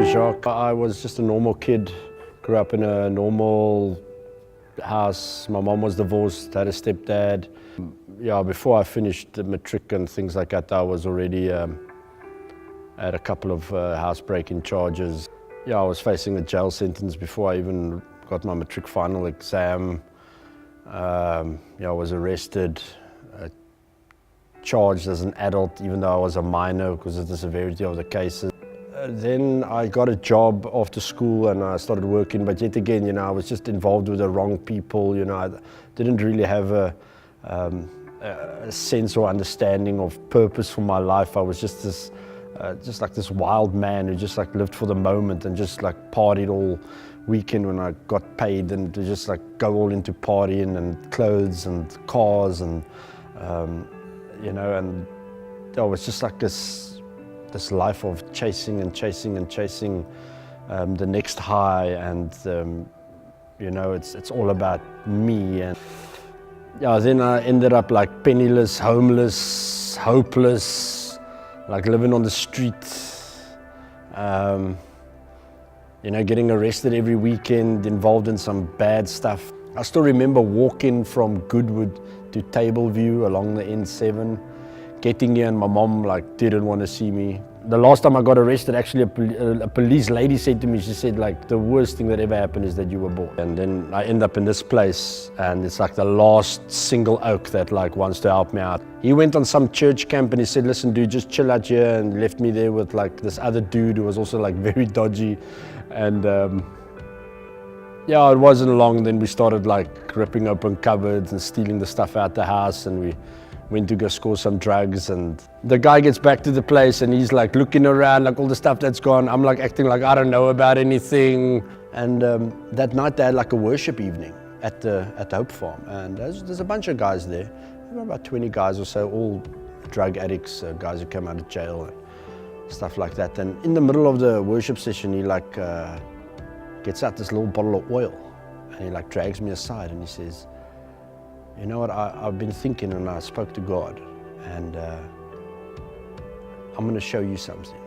is Jacques. I was just a normal kid, grew up in a normal house. My mom was divorced, had a stepdad. Yeah, before I finished the matric and things like that, I was already had a couple of housebreaking charges. Yeah, I was facing a jail sentence before I even got my matric final exam. Yeah, I was arrested, charged as an adult, even though I was a minor because of the severity of the cases. Then I got a job after school and I started working, but yet again, you know, I was just involved with the wrong people. You know, I didn't really have a sense or understanding of purpose for my life. I was just this, just like this wild man who just like lived for the moment and just like partied all weekend when I got paid, and to just like go all into partying and clothes and cars and you know, and it was just like this life of chasing and chasing and chasing the next high, and you know, it's all about me. And yeah, then I ended up like penniless, homeless, hopeless, like living on the street, you know, getting arrested every weekend, involved in some bad stuff. I still remember walking from Goodwood to Tableview along the N7, getting here, and my mom like didn't want to see me. The last time I got arrested, actually a police lady said to me, she said like, the worst thing that ever happened is that you were born. And then I end up in this place, and it's like the last single oak that like wants to help me out. He went on some church camp and he said, listen dude, just chill out here, and left me there with like this other dude who was also like very dodgy. And yeah, it wasn't long, then we started like ripping open cupboards and stealing the stuff out the house, and we went to go score some drugs. And the guy gets back to the place and he's like looking around, like all the stuff that's gone. I'm like acting like I don't know about anything. And that night they had like a worship evening at the Hope Farm, and there's a bunch of guys there, about 20 guys or so, all drug addicts, guys who came out of jail and stuff like that. And in the middle of the worship session, he like gets out this little bottle of oil, and he like drags me aside and he says, you know what, I've been thinking, and I spoke to God, and I'm going to show you something.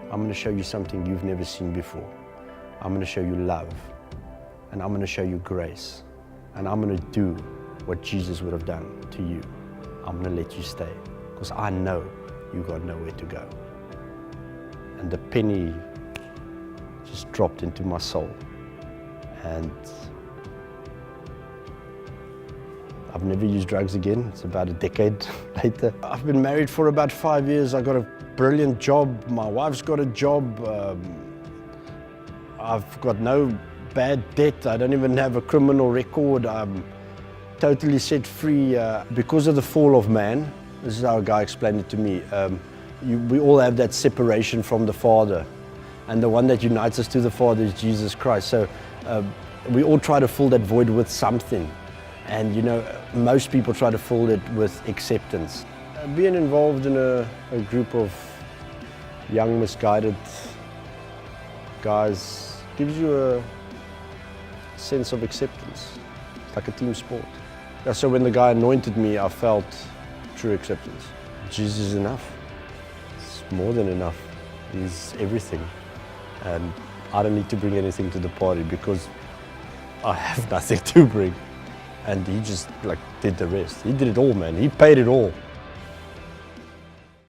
I'm going to show you something you've never seen before. I'm going to show you love, and I'm going to show you grace, and I'm going to do what Jesus would have done to you. I'm going to let you stay, because I know you got nowhere to go. And the penny just dropped into my soul, and I've never used drugs again. It's about a decade later. I've been married for about 5 years. I got a brilliant job. My wife's got a job. I've got no bad debt. I don't even have a criminal record. I'm totally set free because of the fall of man. This is how a guy explained it to me. We all have that separation from the Father, and the one that unites us to the Father is Jesus Christ. So we all try to fill that void with something. And you know, most people try to fill it with acceptance. Being involved in a group of young, misguided guys gives you a sense of acceptance. It's like a team sport. Yeah, so when the guy anointed me, I felt true acceptance. Jesus is enough. It's more than enough. He's everything. And I don't need to bring anything to the party because I have nothing to bring. And he just like did the rest. He did it all, man. He paid it all.